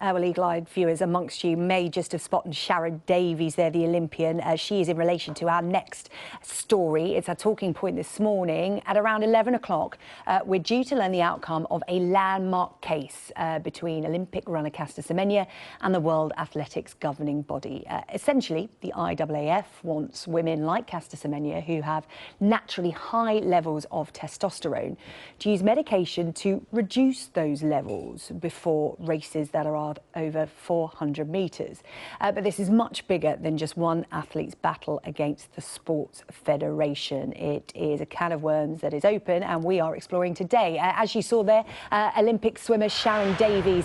Well, eagle-eyed viewers amongst you may just have spotted Sharon Davies there, the Olympian. She is in relation to our next story. It's a talking point this morning. At around 11 o'clock, we're due to learn the outcome of a landmark case between Olympic runner Caster Semenya and the World Athletics governing body. Essentially, the IAAF wants women like Caster Semenya, who have naturally high levels of testosterone, to use medication to reduce those levels before races that are over 400 metres. But this is much bigger than just one athlete's battle against the Sports Federation. It is a can of worms that is open, and we are exploring today. As you saw there, Olympic swimmer Sharon Davies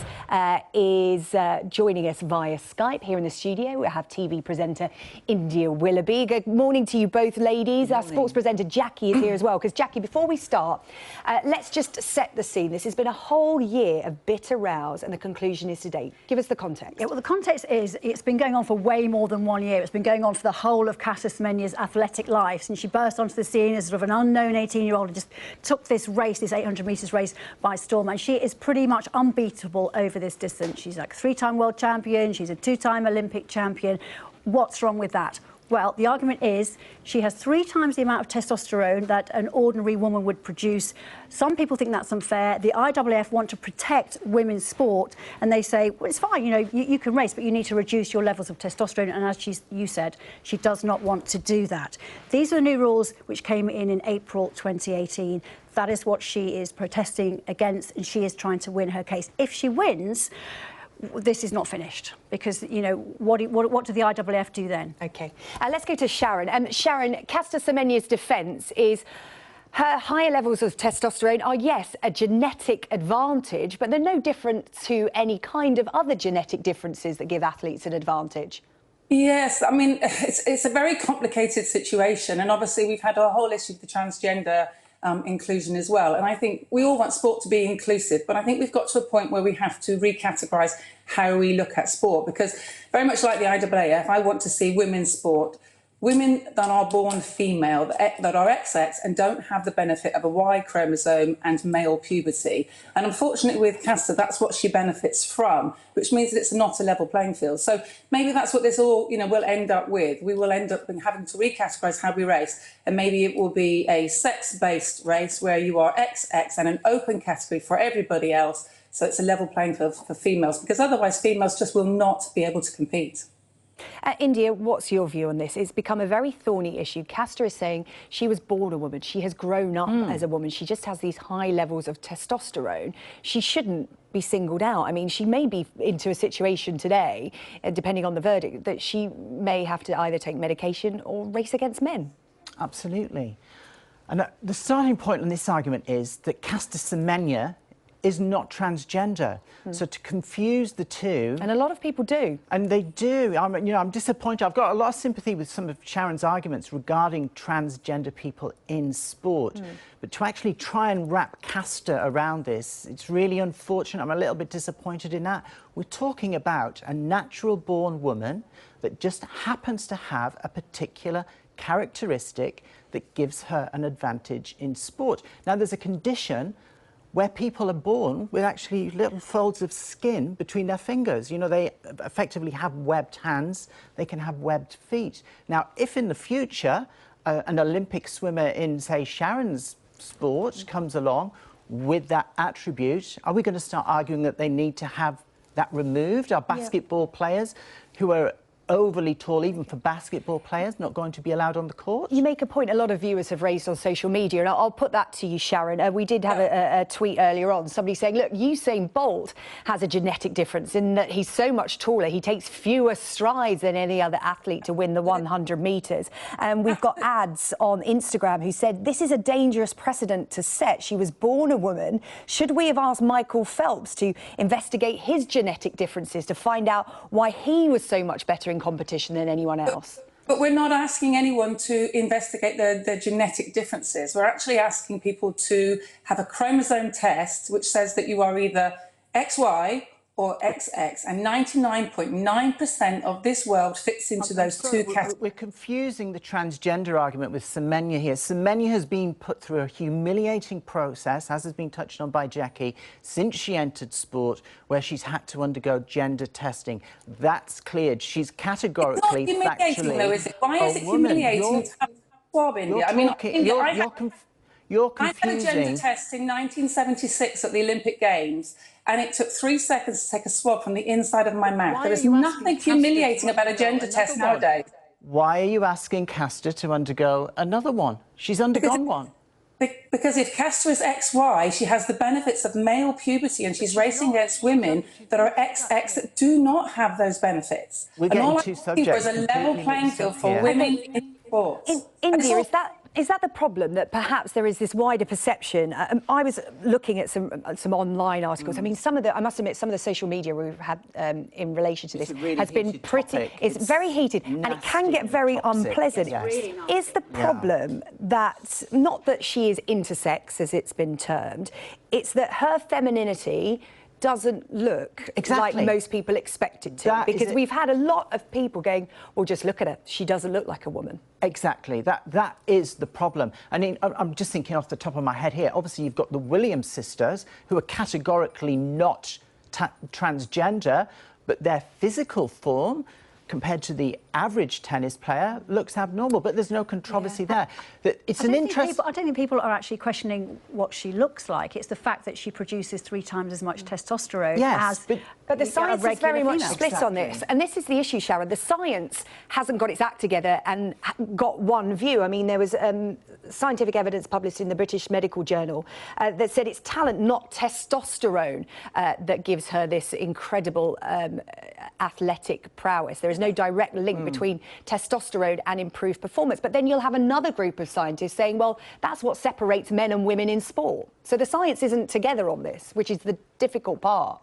is joining us via Skype here in the studio. We have TV presenter India Willoughby. Good morning to you both, ladies. Our sports presenter Jackie is here as well. Because, Jackie, before we start, let's just set the scene. This has been a whole year of bitter rows, and the conclusion is today. Give us the context. Yeah, well, the context is it's been going on for way more than 1 year. It's been going on for the whole of Caster Semenya's athletic life. And she burst onto the scene as sort of an unknown 18-year-old and just took this race, this 800 metres race, by storm. And she is pretty much unbeatable over this distance. She's like a 3-time world champion. She's a 2-time Olympic champion. What's wrong with that? Well, the argument is she has 3 times the amount of testosterone that an ordinary woman would produce. Some people think that's unfair. The IAAF want to protect women's sport, and they say, well, it's fine, you know, you can race, but you need to reduce your levels of testosterone. And as you said, she does not want to do that. These are the new rules which came in April 2018. That is what she is protesting against, and she is trying to win her case. If she wins, this is not finished, because, you know, what do the IAAF do then? OK. Let's go to Sharon. Sharon, Caster Semenya's defence is her higher levels of testosterone are, yes, a genetic advantage, but they're no different to any kind of other genetic differences that give athletes an advantage. Yes, I mean, it's a very complicated situation, and obviously we've had a whole issue with the transgender inclusion as well. And I think we all want sport to be inclusive, but I think we've got to a point where we have to recategorise how we look at sport, because very much like the IAAF, I want to see women's sport. Women that are born female, that are XX and don't have the benefit of a Y chromosome and male puberty. And unfortunately with Caster, that's what she benefits from, which means that it's not a level playing field. So maybe that's what this all, you know, will end up with. We will end up having to recategorise how we race, and maybe it will be a sex-based race where you are XX and an open category for everybody else. So it's a level playing field for females, because otherwise females just will not be able to compete. India, what's your view on this? It's become a very thorny issue. Caster is saying she was born a woman. She has grown up as a woman. She just has these high levels of testosterone. She shouldn't be singled out. I mean, she may be into a situation today, depending on the verdict, that she may have to either take medication or race against men. Absolutely. And the starting point on this argument is that Caster Semenya is not transgender. So to confuse the two... And a lot of people do. And they do. I'm disappointed. I've got a lot of sympathy with some of Sharon's arguments regarding transgender people in sport. But to actually try and wrap Caster around this, it's really unfortunate. I'm a little bit disappointed in that. We're talking about a natural-born woman that just happens to have a particular characteristic that gives her an advantage in sport. Now, there's a condition where people are born with actually little folds of skin between their fingers. You know, they effectively have webbed hands, they can have webbed feet. Now, if in the future an Olympic swimmer in, say, Sharon's sport comes along with that attribute, are we going to start arguing that they need to have that removed? Are basketball players who are overly tall, even for basketball players, not going to be allowed on the court? You make a point a lot of viewers have raised on social media, and I'll put that to you, Sharon. We did have a tweet earlier on, somebody saying, look, Usain Bolt has a genetic difference in that he's so much taller, he takes fewer strides than any other athlete to win the 100 metres. And we've got ads on Instagram who said, this is a dangerous precedent to set. She was born a woman. Should we have asked Michael Phelps to investigate his genetic differences to find out why he was so much better in competition than anyone else? But we're not asking anyone to investigate their genetic differences. We're actually asking people to have a chromosome test which says that you are either XY or XX, and 99.9% of this world fits into those two categories. We're confusing the transgender argument with Semenya here. Semenya has been put through a humiliating process, as has been touched on by Jackie, since she entered sport, where she's had to undergo gender testing. That's cleared. She's categorically, it's not humiliating, factually, though, is it? Why is it humiliating to have a swab in here? You're I had a confusing. gender test in 1976 at the Olympic Games, and it took 3 seconds to take a swab from the inside of my mouth. There is nothing humiliating about a gender test nowadays. Why are you asking Castor to undergo another one? She's undergone one. Because if Castor is XY, she has the benefits of male puberty, and she's racing against women that are XX that do not have those benefits. We're getting two subjects. There's a level playing field for women in sports. India, is that the problem, that perhaps there is this wider perception? I was looking at some online articles. I mean, I must admit, some of the social media we've had in relation to this has been pretty. It's very heated, and it can get very unpleasant. Yes. Is the problem that, not that she is intersex, as it's been termed, it's that her femininity doesn't look like most people expect it to, because we've had a lot of people going, well, just look at her, she doesn't look like a woman. Exactly, that is the problem. I mean, I'm just thinking off the top of my head here, obviously you've got the Williams sisters, who are categorically not transgender, but their physical form, compared to the average tennis player, looks abnormal, but there's no controversy there. That it's an interest. I don't think people are actually questioning what she looks like. It's the fact that she produces 3 times as much testosterone as. But the science is very much split on this, and this is the issue, Sharon. The science hasn't got its act together and got one view. I mean, there was scientific evidence published in the British Medical Journal that said it's talent, not testosterone, that gives her this incredible athletic prowess. There is no direct link between testosterone and improved performance. But then you'll have another group of scientists saying, well, that's what separates men and women in sport. So the science isn't together on this, which is the difficult part.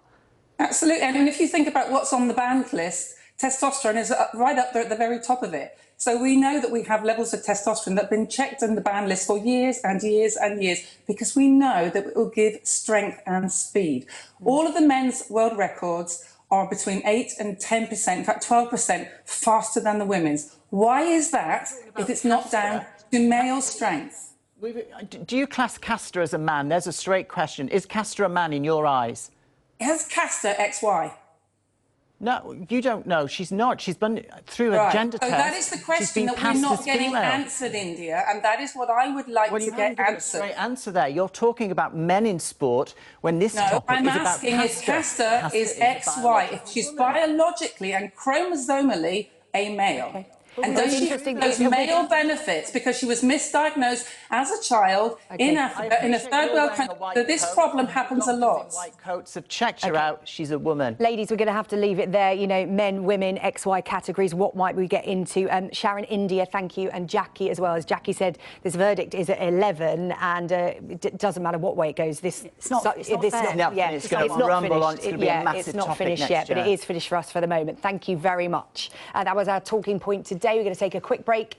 Absolutely. I mean, if you think about what's on the banned list, testosterone is right up there at the very top of it. So we know that we have levels of testosterone that have been checked on the ban list for years and years and years, because we know that it will give strength and speed. All of the men's world records are between 8 and 10%, in fact 12% faster than the women's. Why is that if it's not down to male strength? Do you class Castor as a man? There's a straight question. Is Castor a man in your eyes? Has Castor XY? No, you don't know. She's not. She's been through a gender test. So that is the question that we're not getting answered, India, and that is what I would like to get answered. A straight answer there. You're talking about men in sport when this topic is about Castor. I'm asking if Castor is XY, if she's biologically and chromosomally a male. Okay. And does she have those male benefits because she was misdiagnosed as a child in Africa, in a third world country? So this problem happens a lot. White coats have checked her out. She's a woman. Ladies, we're going to have to leave it there. You know, men, women, XY categories. What might we get into? Sharon, India, thank you, and Jackie as well. As Jackie said, this verdict is at 11, and it doesn't matter what way it goes. It's not fair. It's going to rumble on. It's going to be a massive It's not topic finished next yet, year. but it is finished for us for the moment. Thank you very much. That was our talking point today. We're going to take a quick break.